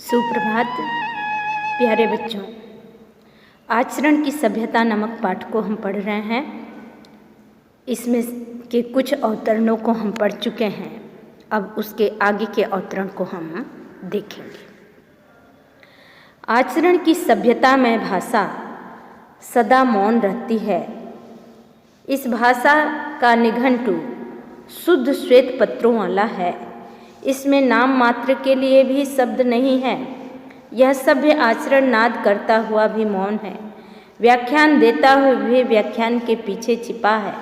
सुप्रभात प्यारे बच्चों, आचरण की सभ्यता नामक पाठ को हम पढ़ रहे हैं। इसमें के कुछ अवतरणों को हम पढ़ चुके हैं। अब उसके आगे के अवतरण को हम देखेंगे। आचरण की सभ्यता में भाषा सदा मौन रहती है। इस भाषा का निघंटु शुद्ध श्वेत पत्रों वाला है। इसमें नाम मात्र के लिए भी शब्द नहीं है। यह सभ्य आचरण नाद करता हुआ भी मौन है। व्याख्यान देता हुआ भी व्याख्यान के पीछे छिपा है।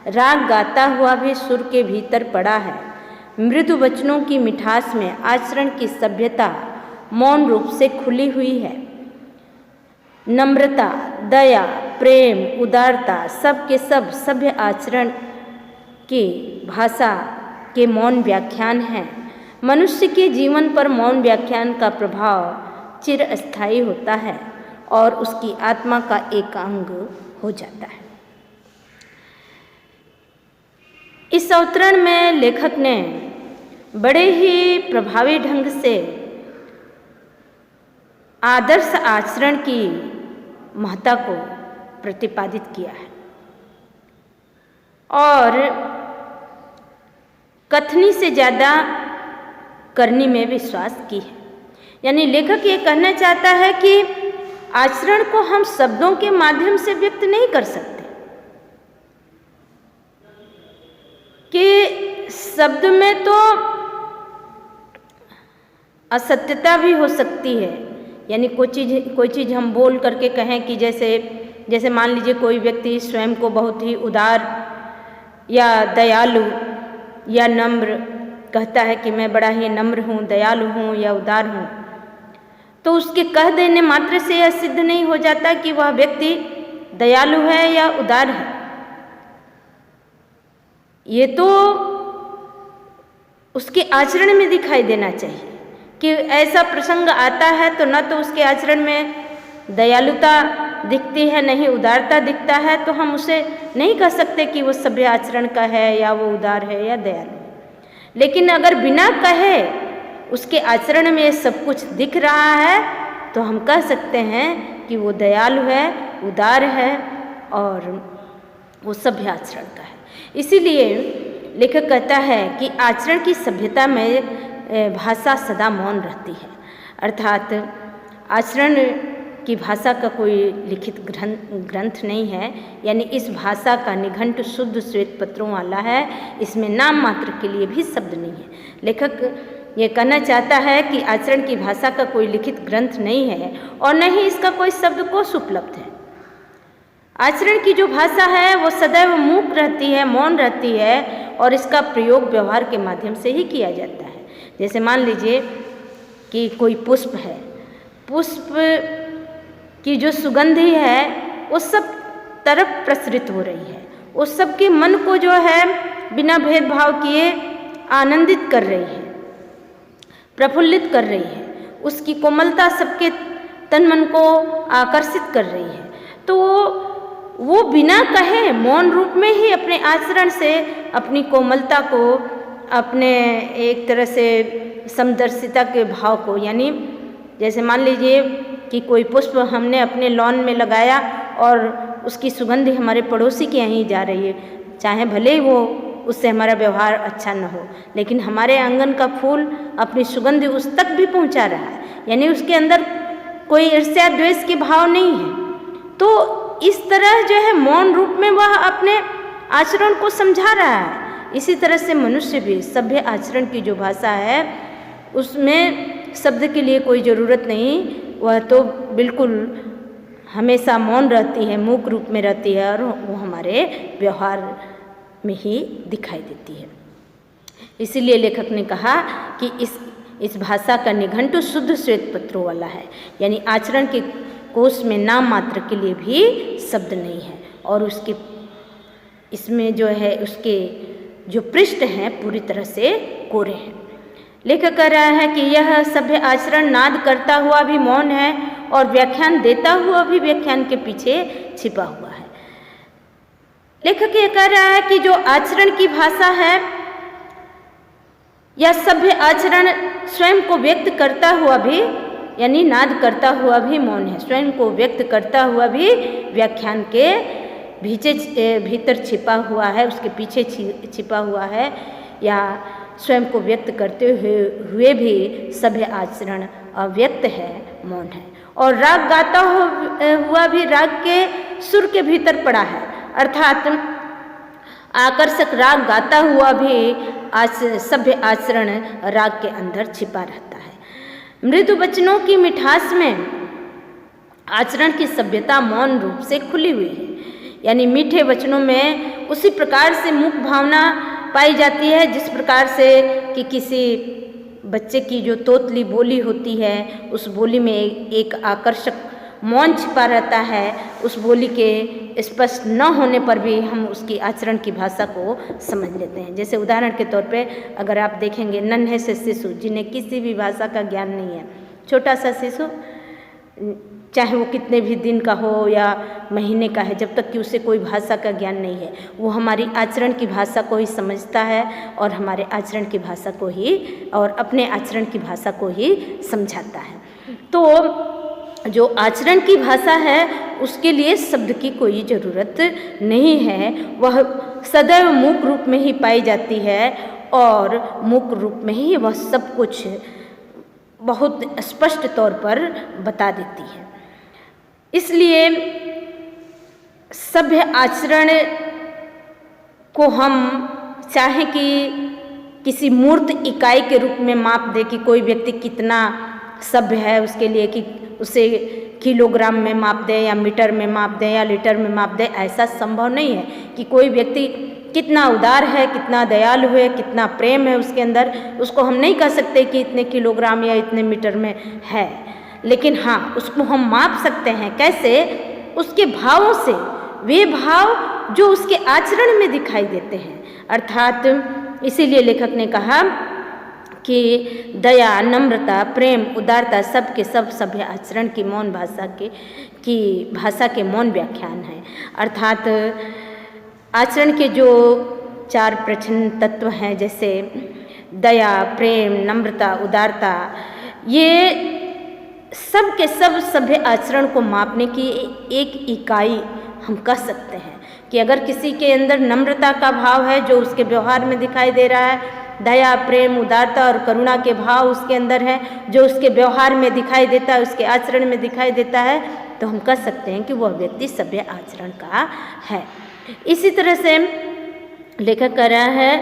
राग गाता हुआ भी सुर के भीतर पड़ा है। मृदु वचनों की मिठास में आचरण की सभ्यता मौन रूप से खुली हुई है। नम्रता, दया, प्रेम, उदारता सब के सब सभ्य आचरण की भाषा के मौन व्याख्यान हैं। मनुष्य के जीवन पर मौन व्याख्यान का प्रभाव चिरस्थायी होता है और उसकी आत्मा का एक अंग हो जाता है। इस अवतरण में लेखक ने बड़े ही प्रभावी ढंग से आदर्श आचरण की महत्ता को प्रतिपादित किया है और कथनी से ज़्यादा करनी में विश्वास की है। यानी लेखक ये कहना चाहता है कि आचरण को हम शब्दों के माध्यम से व्यक्त नहीं कर सकते, कि शब्द में तो असत्यता भी हो सकती है। यानी कोई चीज़ हम बोल करके कहें कि जैसे मान लीजिए कोई व्यक्ति स्वयं को बहुत ही उदार या दयालु या नम्र कहता है कि मैं बड़ा ही नम्र हूँ, दयालु हूँ या उदार हूँ, तो उसके कह देने मात्र से यह सिद्ध नहीं हो जाता कि वह व्यक्ति दयालु है या उदार है। ये तो उसके आचरण में दिखाई देना चाहिए कि ऐसा प्रसंग आता है तो न तो उसके आचरण में दयालुता दिखती है, नहीं उदारता दिखता है, तो हम उसे नहीं कह सकते कि वो सभ्य आचरण का है या वो उदार है या दयालु। लेकिन अगर बिना कहे उसके आचरण में सब कुछ दिख रहा है तो हम कह सकते हैं कि वो दयालु है, उदार है और वो सभ्य आचरण का है। इसीलिए लेखक कहता है कि आचरण की सभ्यता में भाषा सदा मौन रहती है। अर्थात आचरण की भाषा का कोई लिखित ग्रंथ नहीं है। यानी इस भाषा का निघंट शुद्ध श्वेत पत्रों वाला है। इसमें नाम मात्र के लिए भी शब्द नहीं है। लेखक ये कहना चाहता है कि आचरण की भाषा का कोई लिखित ग्रंथ नहीं है और न ही इसका कोई शब्दकोश उपलब्ध है। आचरण की जो भाषा है वो सदैव मूक रहती है, मौन रहती है और इसका प्रयोग व्यवहार के माध्यम से ही किया जाता है। जैसे मान लीजिए कि कोई पुष्प है, पुष्प की जो सुगंधी है वो सब तरफ प्रसरित हो रही है। वो सबके मन को जो है बिना भेदभाव किए आनंदित कर रही है, प्रफुल्लित कर रही है। उसकी कोमलता सबके तन मन को आकर्षित कर रही है। तो वो बिना कहे मौन रूप में ही अपने आचरण से अपनी कोमलता को, अपने एक तरह से समदर्शिता के भाव को, यानी जैसे मान लीजिए कि कोई पुष्प हमने अपने लॉन में लगाया और उसकी सुगंध हमारे पड़ोसी के यहीं जा रही है, चाहे भले ही वो उससे हमारा व्यवहार अच्छा न हो, लेकिन हमारे आंगन का फूल अपनी सुगंध उस तक भी पहुंचा रहा है। यानी उसके अंदर कोई ईर्ष्या द्वेष के भाव नहीं है। तो इस तरह जो है मौन रूप में वह अपने आचरण को समझा रहा है। इसी तरह से मनुष्य भी सभ्य आचरण की जो भाषा है उसमें शब्द के लिए कोई ज़रूरत नहीं। वह तो बिल्कुल हमेशा मौन रहती है, मूक रूप में रहती है और वो हमारे व्यवहार में ही दिखाई देती है। इसीलिए लेखक ने कहा कि इस भाषा का निघंटु शुद्ध श्वेत पत्रों वाला है। यानी आचरण के कोश में नाम मात्र के लिए भी शब्द नहीं है और इसमें जो है उसके जो पृष्ठ हैं पूरी तरह से कोरे हैं। लेखक कह रहा है कि यह सभ्य आचरण नाद करता हुआ भी मौन है और व्याख्यान देता हुआ भी व्याख्यान के पीछे छिपा हुआ है। लेखक ये कह रहा है कि जो आचरण की भाषा है या सभ्य आचरण स्वयं को व्यक्त करता हुआ भी यानी नाद करता हुआ भी मौन है, स्वयं को व्यक्त करता हुआ भी व्याख्यान के भीतर छिपा हुआ है, उसके पीछे छिपा हुआ है, या स्वयं को व्यक्त करते हुए भी सभ्य आचरण अव्यक्त है, मौन है। और राग गाता हुआ भी राग के सुर के भीतर पड़ा है, अर्थात आकर्षक राग गाता हुआ भी सभ्य आचरण राग के अंदर छिपा रहता है। मृदु वचनों की मिठास में आचरण की सभ्यता मौन रूप से खुली हुई है, यानी मीठे वचनों में उसी प्रकार से मुख भावना पाई जाती है जिस प्रकार से कि किसी बच्चे की जो तोतली बोली होती है, उस बोली में एक आकर्षक मौन छिपा रहता है। उस बोली के स्पष्ट न होने पर भी हम उसकी आचरण की भाषा को समझ लेते हैं। जैसे उदाहरण के तौर पे अगर आप देखेंगे, नन्हे से शिशु जिन्हें किसी भी भाषा का ज्ञान नहीं है, छोटा सा शिशु, चाहे वो कितने भी दिन का हो या महीने का है, जब तक कि उसे कोई भाषा का ज्ञान नहीं है, वो हमारी आचरण की भाषा को ही समझता है और हमारे आचरण की भाषा को ही और अपने आचरण की भाषा को ही समझाता है। तो जो आचरण की भाषा है उसके लिए शब्द की कोई ज़रूरत नहीं है, वह सदैव मूक रूप में ही पाई जाती है और मूक रूप में ही वह सब कुछ बहुत स्पष्ट तौर पर बता देती है। इसलिए सभ्य आचरण को हम चाहे कि किसी मूर्त इकाई के रूप में माप दे कि कोई व्यक्ति कितना सभ्य है, उसके लिए कि उसे किलोग्राम में माप दें या मीटर में माप दें या लीटर में माप दें, ऐसा संभव नहीं है कि कोई व्यक्ति कितना उदार है, कितना दयालु है, कितना प्रेम है उसके अंदर, उसको हम नहीं कह सकते कि इतने किलोग्राम या इतने मीटर में है। लेकिन हाँ, उसको हम माप सकते हैं। कैसे? उसके भावों से, वे भाव जो उसके आचरण में दिखाई देते हैं। अर्थात इसीलिए लेखक ने कहा कि दया, नम्रता, प्रेम, उदारता सब के सब सभ्य आचरण की मौन भाषा के मौन व्याख्यान है। अर्थात आचरण के जो 4 प्रच्छन्न तत्व हैं, जैसे दया, प्रेम, नम्रता, उदारता, ये सब के सब सभ्य आचरण को मापने की एक इकाई हम कह सकते हैं कि अगर किसी के अंदर नम्रता का भाव है जो उसके व्यवहार में दिखाई दे रहा है, दया, प्रेम, उदारता और करुणा के भाव उसके अंदर है जो उसके व्यवहार में दिखाई देता है, उसके आचरण में दिखाई देता है, तो हम कह सकते हैं कि वह व्यक्ति सभ्य आचरण का है। इसी तरह से लेखक कह रहा है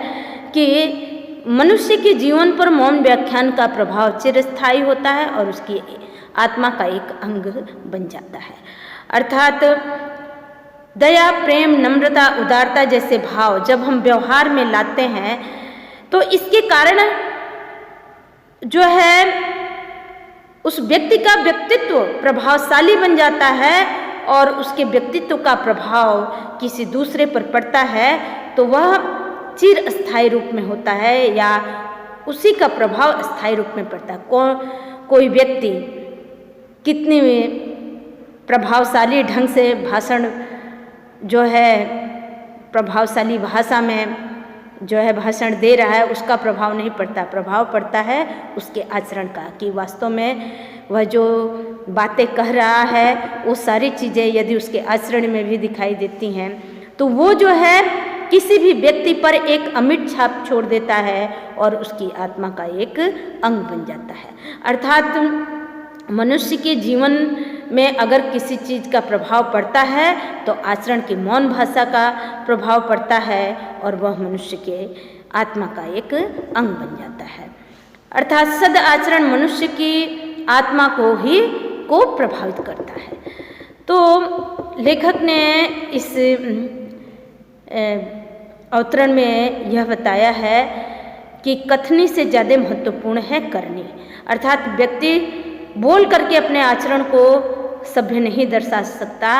कि मनुष्य के जीवन पर मौन व्याख्यान का प्रभाव चिरस्थायी होता है और उसकी आत्मा का एक अंग बन जाता है। अर्थात दया, प्रेम, नम्रता, उदारता जैसे भाव जब हम व्यवहार में लाते हैं तो इसके कारण जो है उस व्यक्ति का व्यक्तित्व प्रभावशाली बन जाता है और उसके व्यक्तित्व का प्रभाव किसी दूसरे पर पड़ता है तो वह चिर स्थायी रूप में होता है या उसी का प्रभाव स्थायी रूप में पड़ता है। कोई व्यक्ति कितनी प्रभावशाली ढंग से भाषण जो है प्रभावशाली भाषा में जो है भाषण दे रहा है, उसका प्रभाव नहीं पड़ता, प्रभाव पड़ता है उसके आचरण का, कि वास्तव में वह जो बातें कह रहा है वो सारी चीज़ें यदि उसके आचरण में भी दिखाई देती हैं तो वो जो है किसी भी व्यक्ति पर एक अमिट छाप छोड़ देता है और उसकी आत्मा का एक अंग बन जाता है। अर्थात मनुष्य के जीवन में अगर किसी चीज़ का प्रभाव पड़ता है तो आचरण की मौन भाषा का प्रभाव पड़ता है और वह मनुष्य के आत्मा का एक अंग बन जाता है। अर्थात सद आचरण मनुष्य की आत्मा को प्रभावित करता है। तो लेखक ने इस अवतरण में यह बताया है कि कथनी से ज़्यादा महत्वपूर्ण है करनी। अर्थात व्यक्ति बोल करके अपने आचरण को सभ्य नहीं दर्शा सकता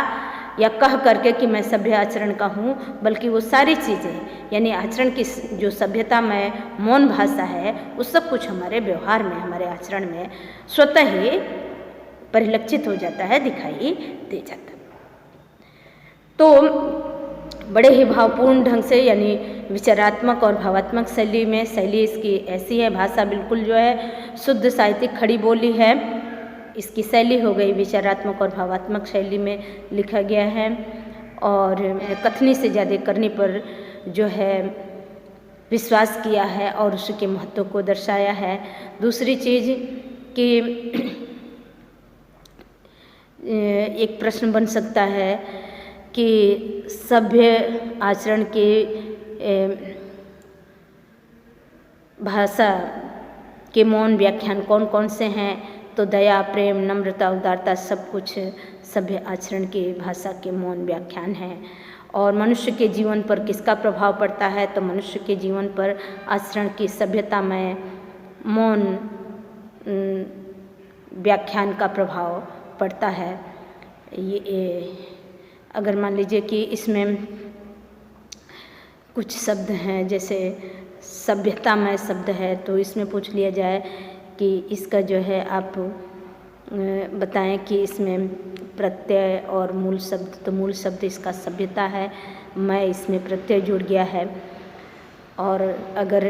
या कह करके कि मैं सभ्य आचरण का हूँ, बल्कि वो सारी चीज़ें यानी आचरण की जो सभ्यता में मौन भाषा है वो सब कुछ हमारे व्यवहार में, हमारे आचरण में स्वतः ही परिलक्षित हो जाता है, दिखाई दे जाता है। तो बड़े ही भावपूर्ण ढंग से यानी विचारात्मक और भावात्मक शैली में, शैली इसकी ऐसी है, भाषा बिल्कुल जो है शुद्ध साहित्यिक खड़ी बोली है इसकी शैली हो गई विचारात्मक और भावात्मक शैली में लिखा गया है और कथनी से ज़्यादा करनी पर जो है विश्वास किया है और उसके महत्व को दर्शाया है। दूसरी चीज़ कि एक प्रश्न बन सकता है कि सभ्य आचरण के भाषा के मौन व्याख्यान कौन कौन से हैं, तो दया, प्रेम, नम्रता, उदारता सब कुछ सभ्य आचरण के भाषा के मौन व्याख्यान हैं। और मनुष्य के जीवन पर किसका प्रभाव पड़ता है, तो मनुष्य के जीवन पर आचरण की सभ्यता में मौन व्याख्यान का प्रभाव पड़ता है। ये अगर मान लीजिए कि इसमें कुछ शब्द हैं, जैसे सभ्यतामय शब्द है, तो इसमें पूछ लिया जाए कि इसका जो है आप बताएं कि इसमें प्रत्यय और मूल शब्द, तो मूल शब्द इसका सभ्यता है, मैं इसमें प्रत्यय जुड़ गया है। और अगर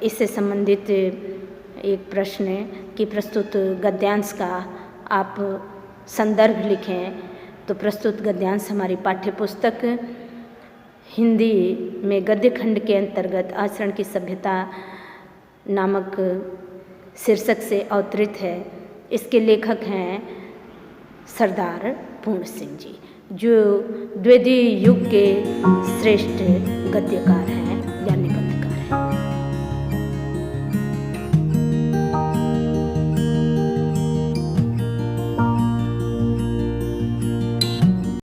इससे संबंधित एक प्रश्न है कि प्रस्तुत गद्यांश का आप संदर्भ लिखें, तो प्रस्तुत गद्यांश हमारी पाठ्य पुस्तक हिंदी में गद्य खंड के अंतर्गत आचरण की सभ्यता नामक शीर्षक से अवतरित है। इसके लेखक हैं सरदार पूर्ण सिंह जी, जो द्वितीय युग के श्रेष्ठ गद्यकार हैं।